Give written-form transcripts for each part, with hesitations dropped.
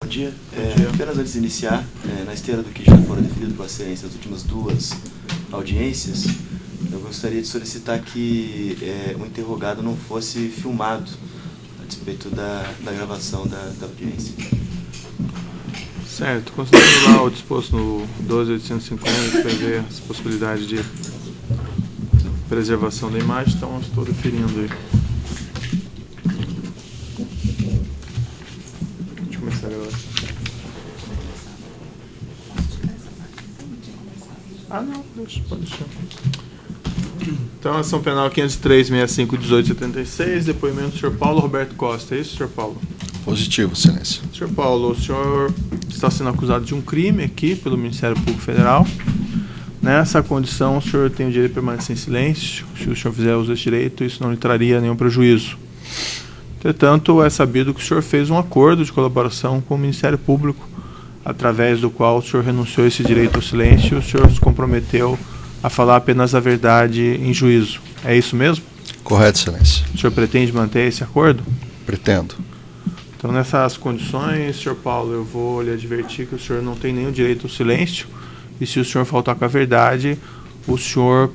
Bom dia. Apenas antes de iniciar, na esteira do que já foram definido com a ciência nas últimas duas audiências, eu gostaria de solicitar que o interrogado não fosse filmado a respeito da gravação da audiência. Certo. Considerando lá o disposto no 12.850, que prevê as possibilidades de preservação da imagem, então eu estou referindo aí. Deixa eu começar agora. Ah, não, pode deixar. Então, ação penal 503.65.18.76, depoimento do senhor Paulo Roberto Costa. É isso, senhor Paulo? Positivo, excelência. Senhor Paulo, o senhor está sendo acusado de um crime aqui pelo Ministério Público Federal. Nessa condição, o senhor tem o direito de permanecer em silêncio. Se o senhor fizer uso desse direito, isso não lhe traria nenhum prejuízo. Entretanto, é sabido que o senhor fez um acordo de colaboração com o Ministério Público, através do qual o senhor renunciou a esse direito ao silêncio e o senhor se comprometeu a falar apenas a verdade em juízo. É isso mesmo? Correto, excelência. O senhor pretende manter esse acordo? Pretendo. Então, nessas condições, senhor Paulo, eu vou lhe advertir que o senhor não tem nenhum direito ao silêncio e se o senhor faltar com a verdade, o senhor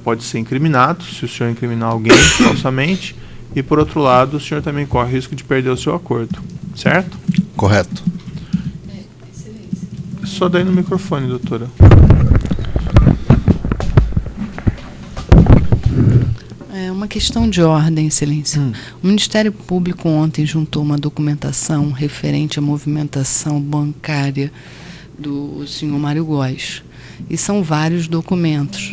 pode ser incriminado, se o senhor incriminar alguém falsamente, e por outro lado, o senhor também corre o risco de perder o seu acordo, certo? Correto. Só daí no microfone, doutora. É uma questão de ordem, excelência. O Ministério Público ontem juntou uma documentação referente à movimentação bancária do senhor Mário Góes. E são vários documentos.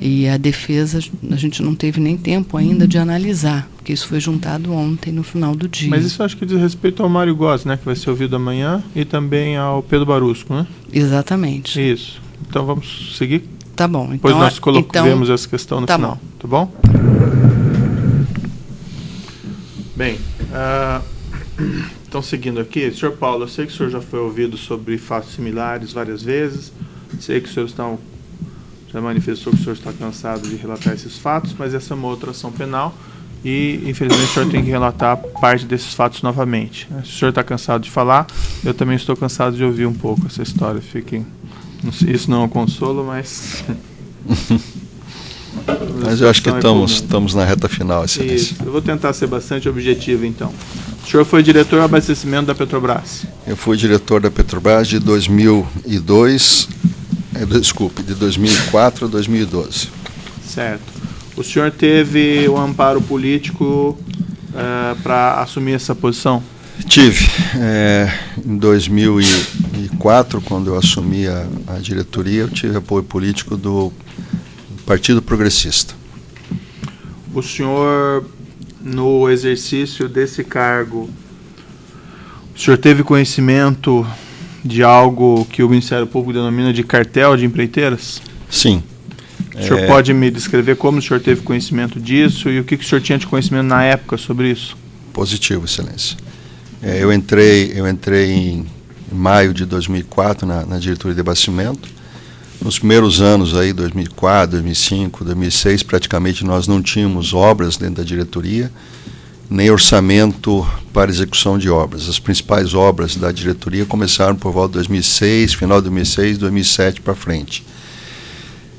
E a defesa, a gente não teve nem tempo ainda de analisar, porque isso foi juntado ontem, no final do dia. Mas isso acho que diz respeito ao Mário Góes, né, que vai ser ouvido amanhã, e também ao Pedro Barusco, né? Exatamente. Isso. Então vamos seguir? Tá bom. Depois nós colocamos essa questão no final, tá bom? Bem, então seguindo aqui, senhor Paulo, eu sei que o senhor já foi ouvido sobre fatos similares várias vezes, sei que o senhor já manifestou que o senhor está cansado de relatar esses fatos, mas essa é uma outra ação penal e, infelizmente, o senhor tem que relatar parte desses fatos novamente. Se o senhor está cansado de falar, eu também estou cansado de ouvir um pouco essa história. Isso não é um consolo, mas... Mas eu acho que estamos na reta final, excelência. Isso. Eu vou tentar ser bastante objetivo, então. O senhor foi diretor de abastecimento da Petrobras? Eu fui diretor da Petrobras de 2004 a 2012. Certo. O senhor teve um amparo político para assumir essa posição? Tive. Em 2004, quando eu assumi a diretoria, eu tive apoio político do Partido Progressista. O senhor, no exercício desse cargo, o senhor teve conhecimento de algo que o Ministério Público denomina de cartel de empreiteiras? Sim. O senhor pode me descrever como o senhor teve conhecimento disso e o que o senhor tinha de conhecimento na época sobre isso? Positivo, excelência. Eu entrei em maio de 2004 na diretoria de abastecimento. Nos primeiros anos, aí, 2004, 2005, 2006, praticamente nós não tínhamos obras dentro da diretoria, nem orçamento para execução de obras. As principais obras da diretoria começaram por volta de 2006, final de 2006, 2007 para frente.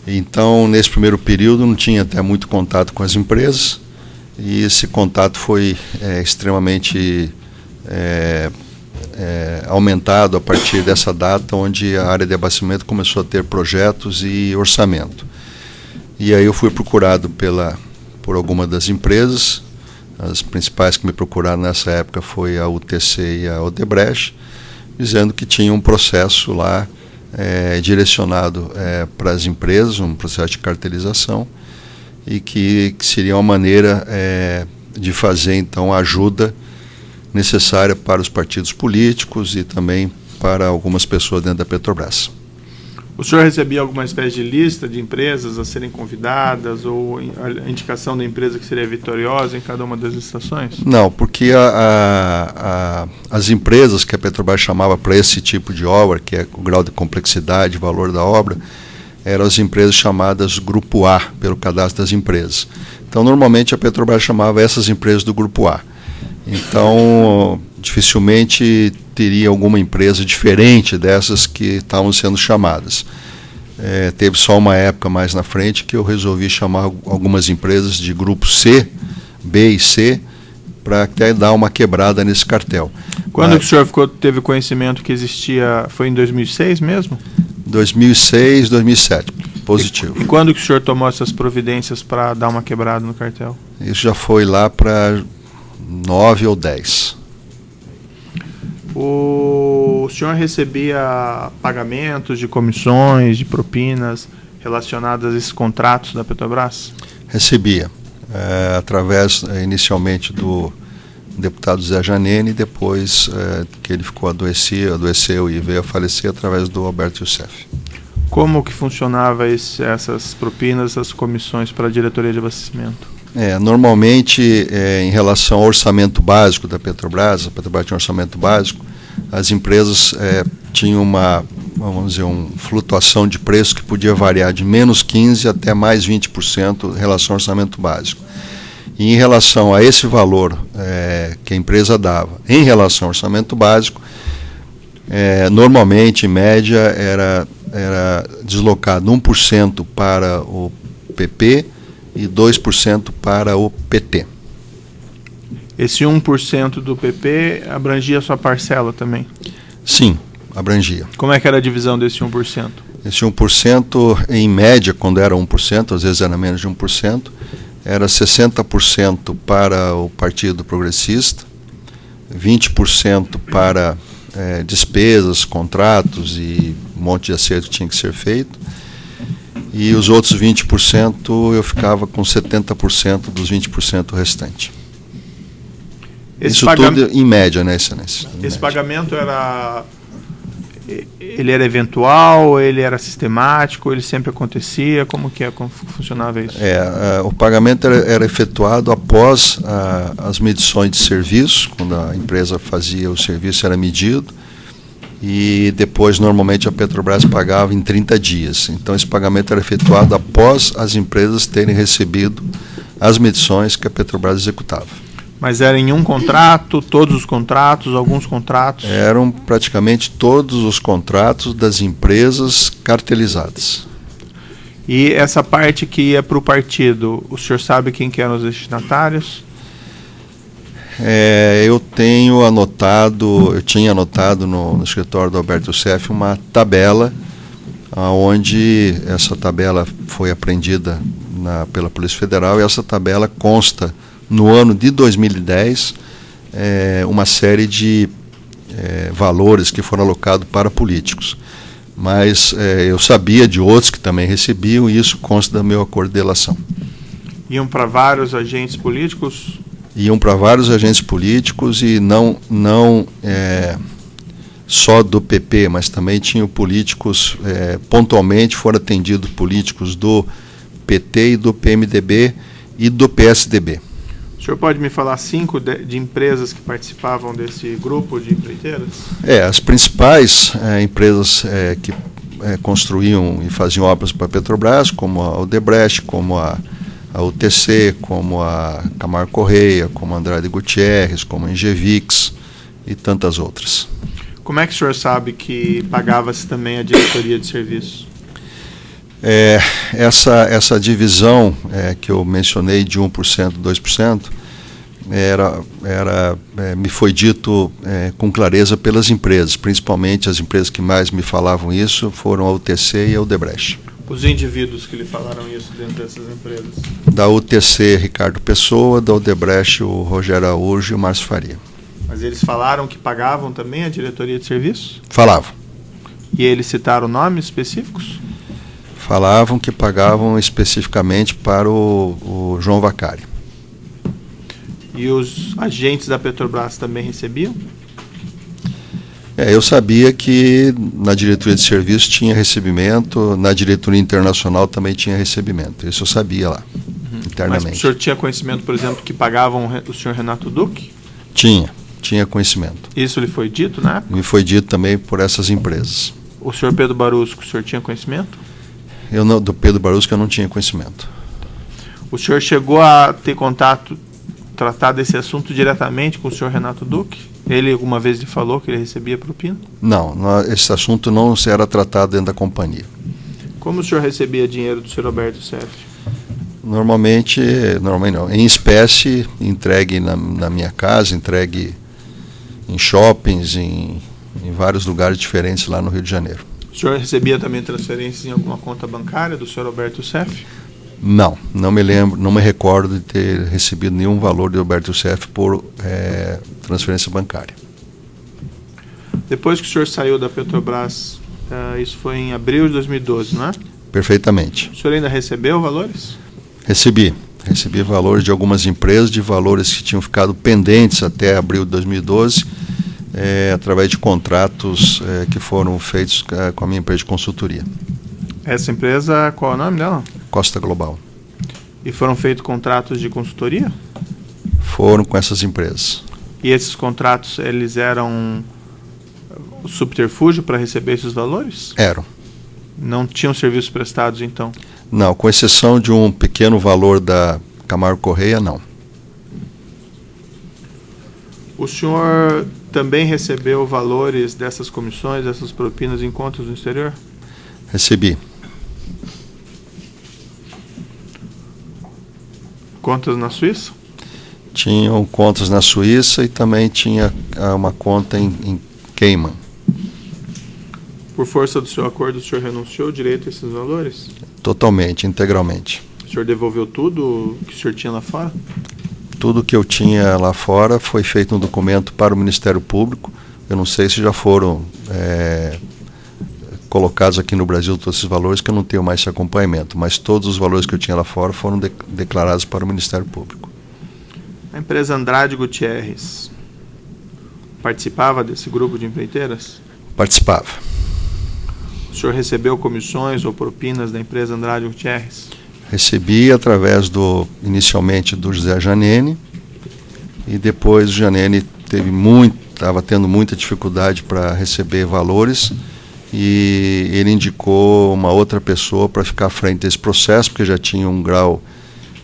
Então, nesse primeiro período, não tinha até muito contato com as empresas, e esse contato foi extremamente aumentado a partir dessa data, onde a área de abastecimento começou a ter projetos e orçamento. E aí eu fui procurado por alguma das empresas. As principais que me procuraram nessa época foi a UTC e a Odebrecht, dizendo que tinha um processo lá direcionado para as empresas, um processo de cartelização, e que seria uma maneira de fazer, então, a ajuda necessária para os partidos políticos e também para algumas pessoas dentro da Petrobras. O senhor recebia alguma espécie de lista de empresas a serem convidadas ou a indicação da empresa que seria vitoriosa em cada uma das licitações? Não, porque as empresas que a Petrobras chamava para esse tipo de obra, que é o grau de complexidade e valor da obra, eram as empresas chamadas Grupo A, pelo cadastro das empresas. Então, normalmente a Petrobras chamava essas empresas do Grupo A. Então, dificilmente teria alguma empresa diferente dessas que estavam sendo chamadas. Teve só uma época mais na frente que eu resolvi chamar algumas empresas de grupo C, B e C, para até dar uma quebrada nesse cartel. Quando que o senhor teve conhecimento que existia, foi em 2006 mesmo? 2006, 2007, positivo. E quando que o senhor tomou essas providências para dar uma quebrada no cartel? Isso já foi lá para 9 ou 10. O senhor recebia pagamentos de comissões, de propinas relacionadas a esses contratos da Petrobras? Recebia, através inicialmente do deputado Zé Janene, e depois que ele adoeceu e veio a falecer através do Alberto Youssef. Como que funcionava essas propinas, essas comissões para a diretoria de abastecimento? Normalmente, em relação ao orçamento básico da Petrobras, a Petrobras tinha um orçamento básico, as empresas tinham uma flutuação de preço que podia variar de menos 15% até mais 20% em relação ao orçamento básico. E em relação a esse valor que a empresa dava em relação ao orçamento básico, normalmente, em média, era deslocado 1% para o PP e 2% para o PT. Esse 1% do PP abrangia a sua parcela também? Sim, abrangia. Como é que era a divisão desse 1%? Esse 1%, em média, quando era 1%, às vezes era menos de 1%, era 60% para o Partido Progressista, 20% para despesas, contratos e um monte de acerto que tinha que ser feito. E os outros 20% eu ficava com 70% dos 20% restante. Isso tudo em média, né, Excelência? Esse pagamento ele era eventual, ele era sistemático, ele sempre acontecia? Como funcionava isso? O pagamento era efetuado após as medições de serviço, quando a empresa fazia o serviço, era medido, e depois, normalmente, a Petrobras pagava em 30 dias. Então, esse pagamento era efetuado após as empresas terem recebido as medições que a Petrobras executava. Mas era em um contrato, todos os contratos, alguns contratos? Eram praticamente todos os contratos das empresas cartelizadas. E essa parte que ia para o partido, o senhor sabe quem que eram os destinatários? Eu tinha anotado no escritório do Alberto Youssef uma tabela, onde essa tabela foi apreendida pela Polícia Federal, e essa tabela consta, no ano de 2010, uma série de valores que foram alocados para políticos. Mas eu sabia de outros que também recebiam, e isso consta do meu acordo de delação. Iam para vários agentes políticos? Iam para vários agentes políticos, e não só do PP, mas também tinham políticos, pontualmente foram atendidos políticos do PT e do PMDB e do PSDB. O senhor pode me falar 5 de empresas que participavam desse grupo de empreiteiras? As principais empresas que construíam e faziam obras para a Petrobras, como a Odebrecht, como a UTC, como a Camargo Correia, como a Andrade Gutierrez, como a Engevix e tantas outras. Como é que o senhor sabe que pagava-se também a diretoria de serviço? Essa divisão que eu mencionei de 1%, 2%, me foi dito com clareza pelas empresas, principalmente as empresas que mais me falavam isso foram a UTC e a Odebrecht. Os indivíduos que lhe falaram isso dentro dessas empresas? Da UTC, Ricardo Pessoa, da Odebrecht, o Rogério Araújo e o Márcio Faria. Mas eles falaram que pagavam também a diretoria de serviço? Falavam. E eles citaram nomes específicos? Falavam que pagavam especificamente para o João Vacari. E os agentes da Petrobras também recebiam? Eu sabia que na diretoria de serviço tinha recebimento, na diretoria internacional também tinha recebimento. Isso eu sabia lá, internamente. Mas o senhor tinha conhecimento, por exemplo, que pagavam o senhor Renato Duque? Tinha conhecimento. Isso lhe foi dito na época? Me foi dito também por essas empresas. O senhor Pedro Barusco, o senhor tinha conhecimento? Do Pedro Barusco eu não tinha conhecimento. O senhor chegou a ter contato, tratar desse assunto diretamente com o senhor Renato Duque? Ele alguma vez lhe falou que ele recebia propina? Não, esse assunto não era tratado dentro da companhia. Como o senhor recebia dinheiro do senhor Alberto Youssef? Normalmente não, em espécie, entregue na minha casa, entregue em shoppings, em vários lugares diferentes lá no Rio de Janeiro. O senhor recebia também transferências em alguma conta bancária do senhor Alberto Youssef? Não me lembro, não me recordo de ter recebido nenhum valor de Alberto Youssef por transferência bancária. Depois que o senhor saiu da Petrobras, isso foi em abril de 2012, não é? Perfeitamente. O senhor ainda recebeu valores? Recebi valores de algumas empresas, de valores que tinham ficado pendentes até abril de 2012, através de contratos que foram feitos com a minha empresa de consultoria. Essa empresa, qual é o nome dela? Costa Global. E foram feitos contratos de consultoria? Foram com essas empresas. E esses contratos, eles eram o subterfúgio para receber esses valores? Eram. Não tinham serviços prestados, então? Não, com exceção de um pequeno valor da Camargo Correia, não. O senhor também recebeu valores dessas comissões, dessas propinas em contas no exterior? Recebi. Contas na Suíça? Tinham contas na Suíça e também tinha uma conta em Cayman. Por força do seu acordo, o senhor renunciou o direito a esses valores? Totalmente, integralmente. O senhor devolveu tudo que o senhor tinha lá fora? Tudo que eu tinha lá fora foi feito um documento para o Ministério Público. Eu não sei se já foram colocados aqui no Brasil todos esses valores, que eu não tenho mais esse acompanhamento, mas todos os valores que eu tinha lá fora foram declarados para o Ministério Público. A empresa Andrade Gutierrez participava desse grupo de empreiteiras? Participava. O senhor recebeu comissões ou propinas da empresa Andrade Gutierrez? Recebi inicialmente do José Janene, e depois o Janene estava tendo muita dificuldade para receber valores, e ele indicou uma outra pessoa para ficar à frente desse processo, porque já tinha um grau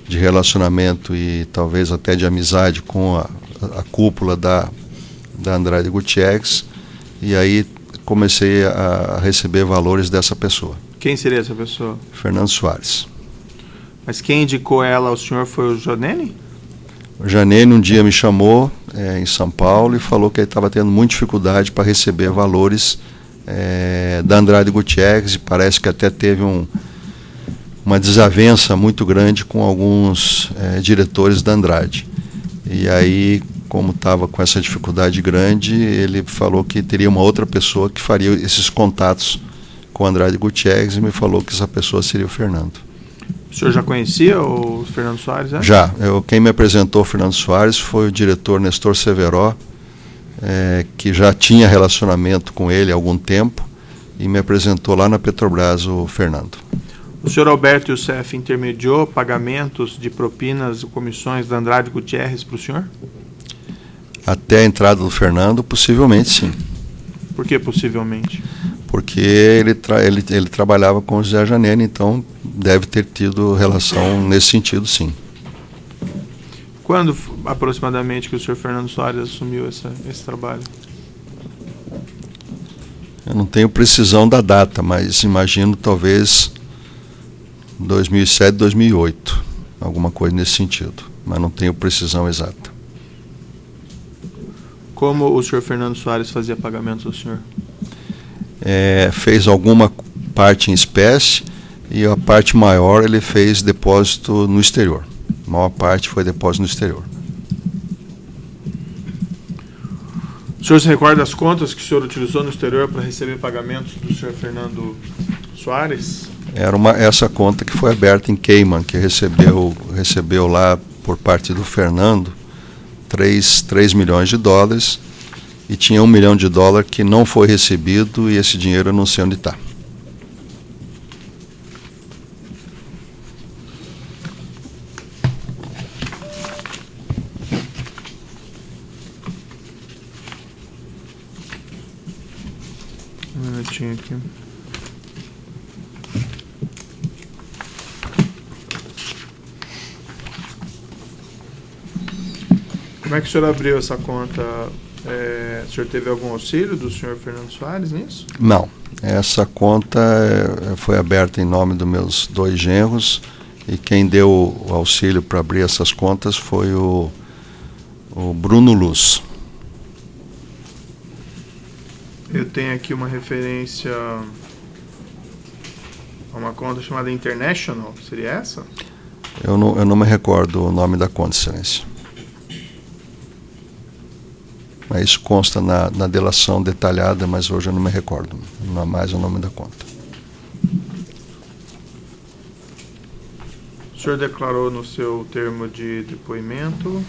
de relacionamento e talvez até de amizade com a cúpula da Andrade Gutierrez, e aí comecei a receber valores dessa pessoa. Quem seria essa pessoa? Fernando Soares. Mas quem indicou ela ao senhor foi o Janene? O Janene um dia me chamou em São Paulo e falou que ele estava tendo muita dificuldade para receber valores da Andrade Gutierrez, e parece que até teve uma desavença muito grande com alguns diretores da Andrade. E aí, como estava com essa dificuldade grande, ele falou que teria uma outra pessoa que faria esses contatos com a Andrade Gutierrez, e me falou que essa pessoa seria o Fernando. O senhor já conhecia o Fernando Soares? Né? Já. Quem me apresentou o Fernando Soares foi o diretor Nestor Severo, que já tinha relacionamento com ele há algum tempo, e me apresentou lá na Petrobras o Fernando. O senhor Alberto Youssef intermediou pagamentos de propinas e comissões da Andrade Gutierrez para o senhor? Até a entrada do Fernando, possivelmente sim. Por que possivelmente? Porque ele trabalhava com o José Janene, então deve ter tido relação nesse sentido, sim. Quando aproximadamente que o senhor Fernando Soares assumiu esse trabalho? Eu não tenho precisão da data, mas imagino talvez 2007, 2008, alguma coisa nesse sentido, mas não tenho precisão exata. Como o senhor Fernando Soares fazia pagamentos ao senhor? Fez alguma parte em espécie, e a parte maior ele fez depósito no exterior. A maior parte foi depósito no exterior. O senhor se recorda das contas que o senhor utilizou no exterior para receber pagamentos do senhor Fernando Soares? Era essa conta que foi aberta em Cayman, que recebeu lá por parte do Fernando 3 milhões de dólares, e tinha $1 milhão que não foi recebido, e esse dinheiro eu não sei onde está. Um minutinho aqui. Como é que o senhor abriu essa conta? O senhor teve algum auxílio do senhor Fernando Soares nisso? Não. Essa conta foi aberta em nome dos meus 2 genros, e quem deu o auxílio para abrir essas contas foi o Bruno Luz. Eu tenho aqui uma referência a uma conta chamada International, seria essa? Eu não me recordo o nome da conta, Excelência. Mas isso consta na delação detalhada, mas hoje eu não me recordo. Não é mais o nome da conta. O senhor declarou no seu termo de depoimento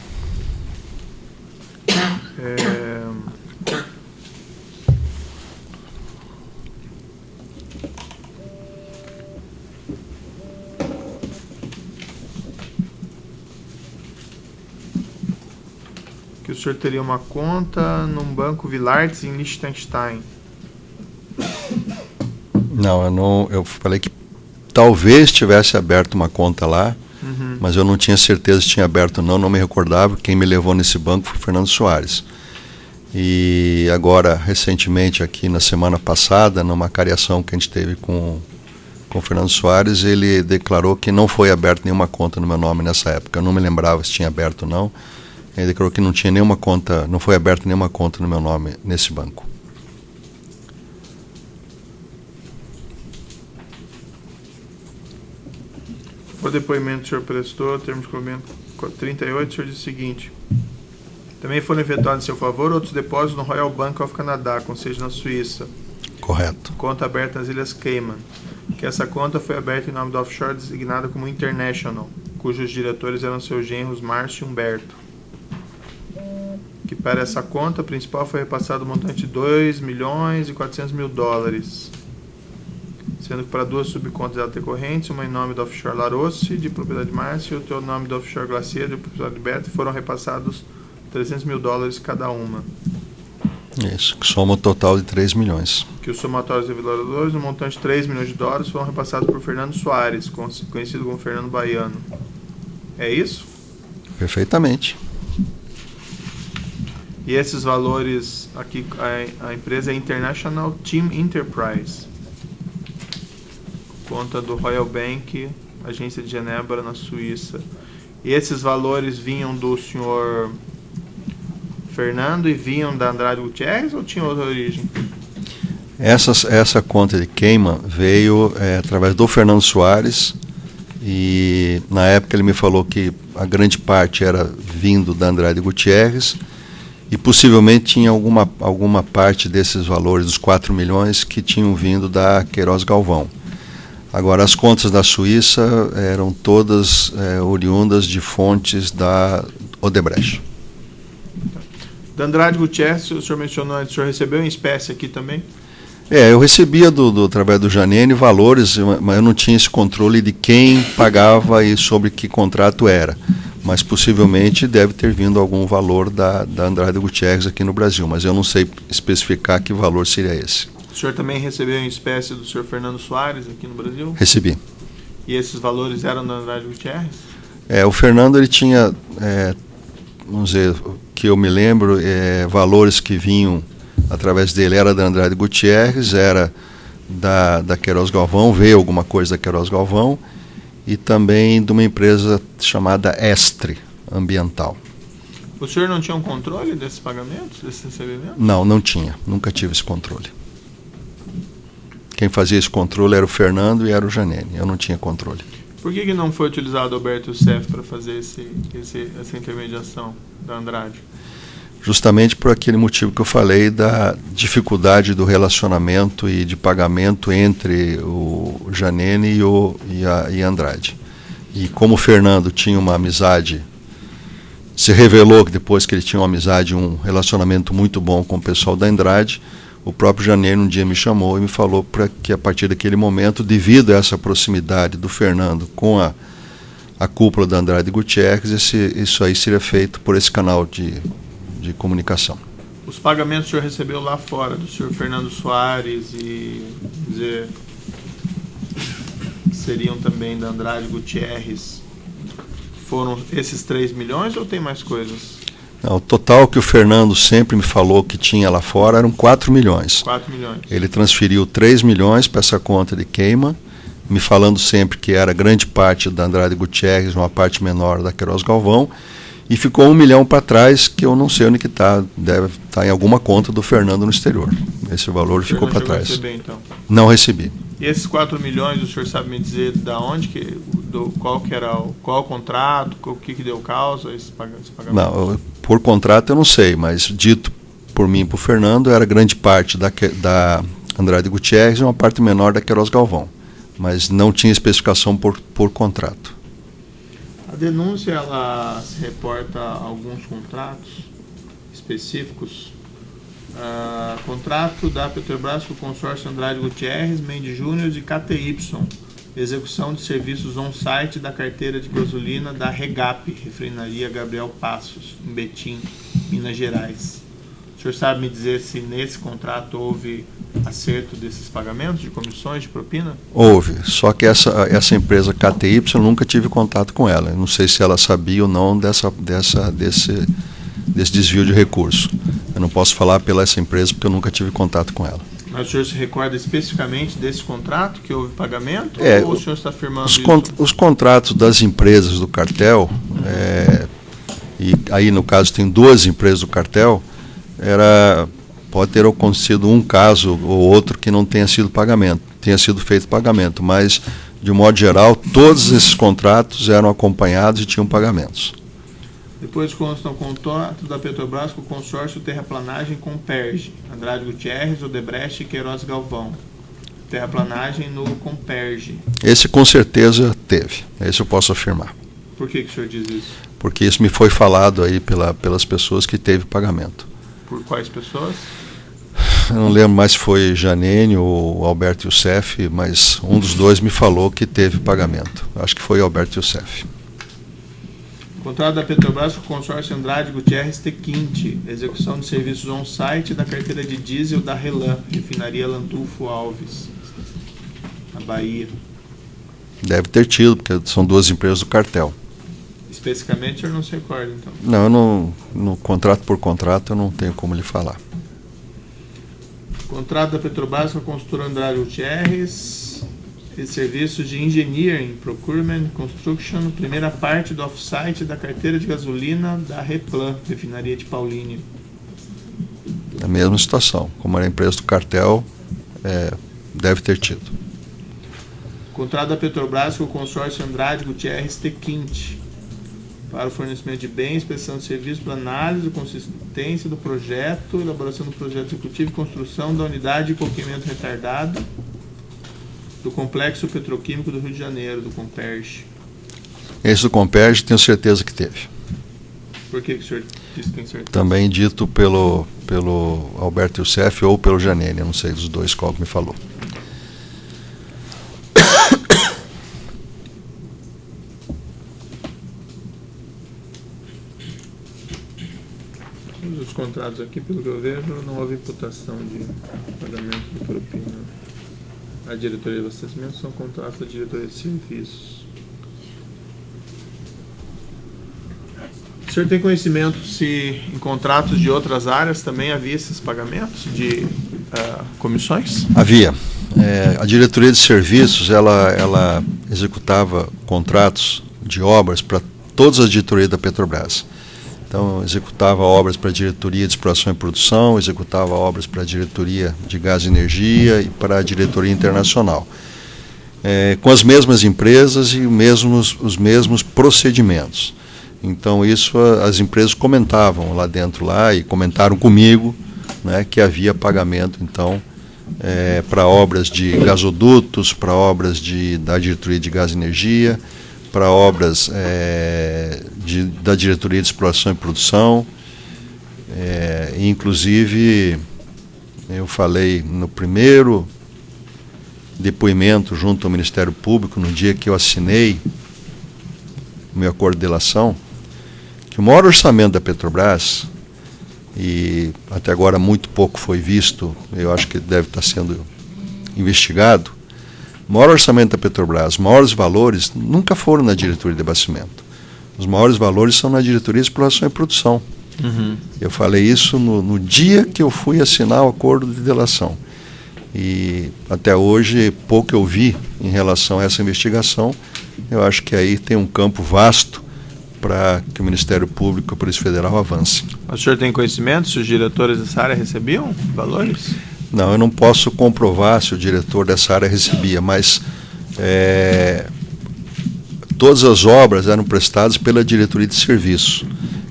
que o senhor teria uma conta num banco Vilartes em Liechtenstein. Não, eu falei que talvez tivesse aberto uma conta lá, mas eu não tinha certeza se tinha aberto ou não me recordava. Quem me levou nesse banco foi o Fernando Soares. E agora, recentemente, aqui na semana passada, numa cariação que a gente teve com o Fernando Soares, ele declarou que não foi aberta nenhuma conta no meu nome nessa época. Eu não me lembrava se tinha aberto ou não. Ele declarou que não tinha nenhuma conta, não foi aberta nenhuma conta no meu nome nesse banco. O depoimento que o senhor prestou, termos de depoimento 38, o senhor diz o seguinte: também foram efetuados em seu favor outros depósitos no Royal Bank of Canada, com sede na Suíça. Correto. Conta aberta nas Ilhas Cayman. Que essa conta foi aberta em nome do offshore designada como International, cujos diretores eram seus genros Márcio e Humberto. Que para essa conta principal foi repassado o montante de $2.400.000, sendo que para 2 subcontas decorrentes, uma em nome do offshore Larousse, de propriedade Márcio, e outra em nome do offshore Glacier, de propriedade Beto, foram repassados $300.000 cada uma. Isso, que soma um total de 3 milhões. Que os somatórios reveladores, um montante de $3 milhões, foram repassados por Fernando Soares, conhecido como Fernando Baiano. É isso? Perfeitamente. E esses valores, aqui a empresa é International Team Enterprise, conta do Royal Bank, agência de Genebra, na Suíça. E esses valores vinham do senhor Fernando e vinham da Andrade Gutierrez ou tinha outra origem? Essa conta de Cayman veio através do Fernando Soares, e na época ele me falou que a grande parte era vindo da Andrade Gutierrez, e possivelmente tinha alguma parte desses valores, dos 4 milhões, que tinham vindo da Queiroz Galvão. Agora, as contas da Suíça eram todas oriundas de fontes da Odebrecht. Da Andrade Gutierrez, o senhor mencionou antes, o senhor recebeu em espécie aqui também? Eu recebia através do Janene valores, mas eu não tinha esse controle de quem pagava e sobre que contrato era. Mas possivelmente deve ter vindo algum valor da Andrade Gutierrez aqui no Brasil, mas eu não sei especificar que valor seria esse. O senhor também recebeu em espécie do senhor Fernando Soares aqui no Brasil? Recebi. E esses valores eram da Andrade Gutierrez? O Fernando, ele tinha, vamos dizer, que eu me lembro, valores que vinham através dele, era da Andrade Gutierrez, era da Queiroz Galvão, veio alguma coisa da Queiroz Galvão, e também de uma empresa chamada Estre Ambiental. O senhor não tinha um controle desses pagamentos, desses recebimentos? Não tinha, nunca tive esse controle. Quem fazia esse controle era o Fernando e era o Janene, eu não tinha controle. Por que não foi utilizado o Alberto Youssef para fazer essa intermediação da Andrade? Justamente por aquele motivo que eu falei da dificuldade do relacionamento e de pagamento entre o Janene e a Andrade. E como o Fernando tinha uma amizade, se revelou que depois que ele tinha uma amizade, um relacionamento muito bom com o pessoal da Andrade, o próprio Janene um dia me chamou e me falou que a partir daquele momento, devido a essa proximidade do Fernando com a cúpula da Andrade Gutierrez, isso aí seria feito por esse canal de comunicação. Os pagamentos que o senhor recebeu lá fora, do senhor Fernando Soares e seriam também da Andrade Gutierrez, foram esses 3 milhões ou tem mais coisas? Não, o total que o Fernando sempre me falou que tinha lá fora eram 4 milhões. 4 milhões. Ele transferiu 3 milhões para essa conta de queima, me falando sempre que era grande parte da Andrade Gutierrez, uma parte menor da Queiroz Galvão, e ficou 1 milhão para trás, que eu não sei onde que está, deve estar em alguma conta do Fernando no exterior. Esse valor ficou para trás. Receber, então. Não recebi. E esses 4 milhões, o senhor sabe me dizer da onde, qual o contrato, o que deu causa, esse pagamento? Não, por contrato eu não sei, mas dito por mim e por Fernando, era grande parte da Andrade Gutierrez e uma parte menor da Queiroz Galvão. Mas não tinha especificação por contrato. A denúncia, ela se reporta a alguns contratos específicos. Contrato da Petrobras com o consórcio Andrade Gutierrez, Mendes Júnior e KTY. Execução de serviços on-site da carteira de gasolina da Regap, refinaria Gabriel Passos, em Betim, Minas Gerais. O senhor sabe me dizer se nesse contrato houve acerto desses pagamentos de comissões, de propina? Houve, só que essa empresa KTY eu nunca tive contato com ela. Eu não sei se ela sabia ou não desse desvio de recurso. Eu não posso falar pela essa empresa porque eu nunca tive contato com ela. Mas o senhor se recorda especificamente desse contrato que houve pagamento? Ou o senhor está afirmando os contratos das empresas do cartel, e aí no caso tem 2 empresas do cartel, pode ter acontecido um caso ou outro que não tenha sido feito pagamento, mas de um modo geral todos esses contratos eram acompanhados e tinham pagamentos. Depois consta o contrato da Petrobras com o consórcio Terraplanagem com Comperge, Andrade Gutierrez, Odebrecht e Queiroz Galvão. Terraplanagem no Comperge. Esse com certeza teve, esse eu posso afirmar. Por que o senhor diz isso? Porque isso me foi falado aí pelas pessoas que teve pagamento. Por quais pessoas? Eu não lembro mais se foi Janene ou Alberto Youssef, mas um dos dois me falou que teve pagamento. Acho que foi Alberto Youssef. Contrato da Petrobras com o consórcio Andrade Gutierrez Tequinte, execução de serviços on-site da carteira de diesel da Relan, refinaria Lantulfo Alves, na Bahia. Deve ter tido, porque são 2 empresas do cartel. Especificamente, o senhor não se recorda, então? Não, eu não, no contrato por contrato eu não tenho como lhe falar. Contrato da Petrobras com a consultora Andrade Gutierrez, serviços de engineering, procurement, construction, primeira parte do off-site da carteira de gasolina da Replan, refinaria de Paulínia. A mesma situação, como era a empresa do cartel, deve ter tido. Contrato da Petrobras com o consórcio Andrade Gutierrez Tequinte, para o fornecimento de bens, prestação de serviços para análise, consistência do projeto, elaboração do projeto executivo e construção da unidade de coquimento retardado do Complexo Petroquímico do Rio de Janeiro, do Comperge. Esse do Comperge tenho certeza que teve. Por que o senhor disse que tem certeza? Também dito pelo Alberto Youssef ou pelo Janene, eu não sei dos dois qual que me falou. Os contratos aqui, pelo que eu vejo, não houve imputação de pagamento de propina. A diretoria de abastecimento são contratos da diretoria de serviços. O senhor tem conhecimento se em contratos de outras áreas também havia esses pagamentos de comissões? Havia. A diretoria de serviços ela executava contratos de obras para todas as diretorias da Petrobras. Então, executava obras para a diretoria de exploração e produção, executava obras para a diretoria de gás e energia e para a diretoria internacional. Com as mesmas empresas e os mesmos procedimentos. Então, isso as empresas comentavam lá dentro, e comentaram comigo, né, que havia pagamento, então, para obras de gasodutos, para obras da diretoria de gás e energia, para obras da diretoria de exploração e produção. Inclusive, eu falei no primeiro depoimento junto ao Ministério Público, no dia que eu assinei o meu acordo de delação, que o maior orçamento da Petrobras, e até agora muito pouco foi visto, eu acho que deve estar sendo investigado, o maior orçamento da Petrobras, os maiores valores nunca foram na diretoria de abastecimento. Os maiores valores são na diretoria de exploração e produção. Eu falei isso no dia que eu fui assinar o acordo de delação. E até hoje, pouco eu vi em relação a essa investigação. Eu acho que aí tem um campo vasto para que o Ministério Público e a Polícia Federal avance. O senhor tem conhecimento se os diretores dessa área recebiam valores? Não, eu não posso comprovar se o diretor dessa área recebia, mas todas as obras eram prestadas pela diretoria de serviço.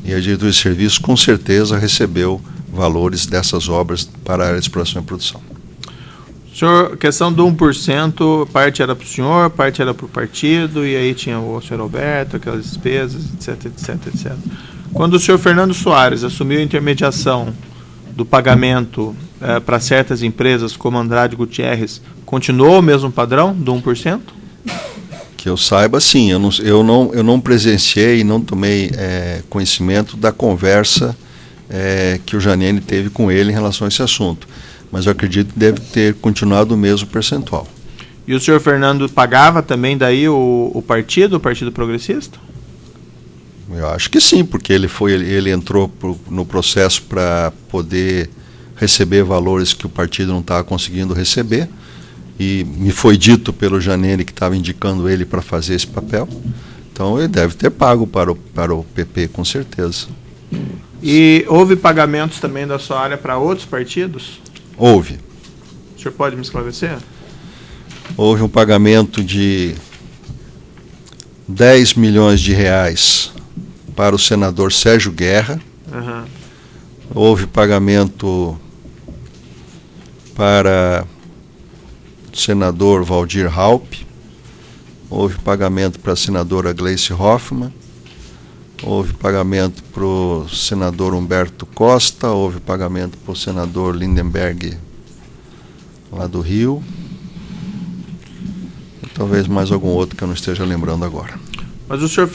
E a diretoria de serviço, com certeza, recebeu valores dessas obras para a área de exploração e produção. Senhor, questão do 1%, parte era para o senhor, parte era para o partido, e aí tinha o senhor Alberto, aquelas despesas, etc. Quando o senhor Fernando Soares assumiu a intermediação do pagamento para certas empresas, como Andrade Gutierrez, continuou o mesmo padrão do 1%? Que eu saiba, sim. Eu não presenciei e não tomei conhecimento da conversa que o Janene teve com ele em relação a esse assunto. Mas eu acredito que deve ter continuado o mesmo percentual. E o senhor Fernando pagava também daí o Partido Progressista? Eu acho que sim, porque ele entrou no processo para poder receber valores que o partido não estava conseguindo receber. E me foi dito pelo Janene que estava indicando ele para fazer esse papel. Então ele deve ter pago para o PP, com certeza. E houve pagamentos também da sua área para outros partidos? Houve. O senhor pode me esclarecer? Houve um pagamento de 10 milhões de reais para o senador Sérgio Guerra. Houve pagamento para o senador Valdir Raupp. Houve pagamento para a senadora Gleice Hoffmann. Houve pagamento para o senador Humberto Costa, houve pagamento para o senador Lindenberg, lá do Rio. E talvez mais algum outro que eu não esteja lembrando agora. Mas o senhor,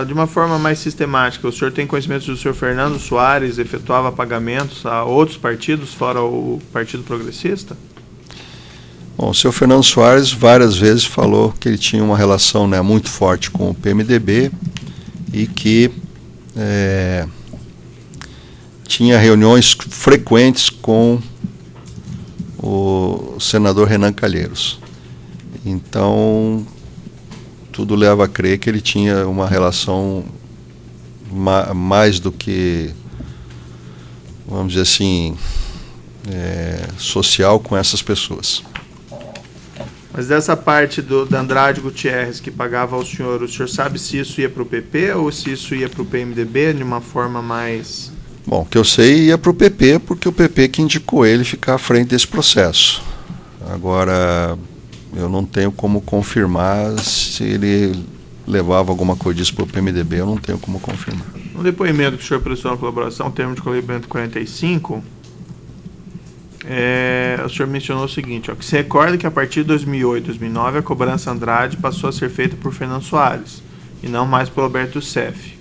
de uma forma mais sistemática, o senhor tem conhecimento do senhor Fernando Soares efetuava pagamentos a outros partidos, fora o Partido Progressista? Bom, o senhor Fernando Soares várias vezes falou que ele tinha uma relação muito forte com o PMDB, e que tinha reuniões frequentes com o senador Renan Calheiros. Então, tudo leva a crer que ele tinha uma relação mais do que, vamos dizer assim, social com essas pessoas. Mas dessa parte da Andrade Gutierrez que pagava ao senhor, o senhor sabe se isso ia para o PP ou se isso ia para o PMDB de uma forma mais... Bom, o que eu sei ia para o PP, porque o PP que indicou ele ficar à frente desse processo. Agora, eu não tenho como confirmar se ele levava alguma coisa disso para o PMDB, eu não tenho como confirmar. No depoimento que o senhor prestou na colaboração, termo de depoimento 45... o senhor mencionou o seguinte, que se recorda que a partir de 2008, 2009, a cobrança Andrade passou a ser feita por Fernando Soares, e não mais por Alberto Youssef.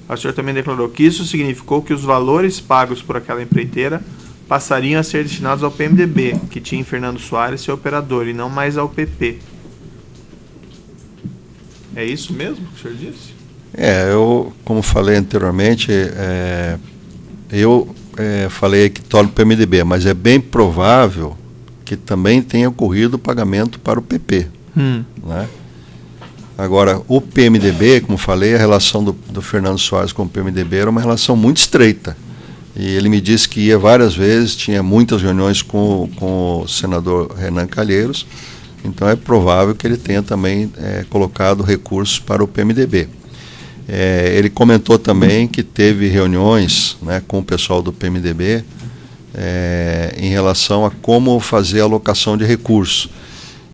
O senhor também declarou que isso significou que os valores pagos por aquela empreiteira passariam a ser destinados ao PMDB, que tinha em Fernando Soares seu operador, e não mais ao PP. É isso mesmo que o senhor disse? Eu, como falei anteriormente, falei que torna o PMDB, mas é bem provável que também tenha ocorrido o pagamento para o PP. Né? Agora, o PMDB, como falei, a relação do Fernando Soares com o PMDB era uma relação muito estreita. E ele me disse que ia várias vezes, tinha muitas reuniões com o senador Renan Calheiros, então é provável que ele tenha também colocado recursos para o PMDB. Ele comentou também que teve reuniões com o pessoal do PMDB em relação a como fazer a alocação de recursos.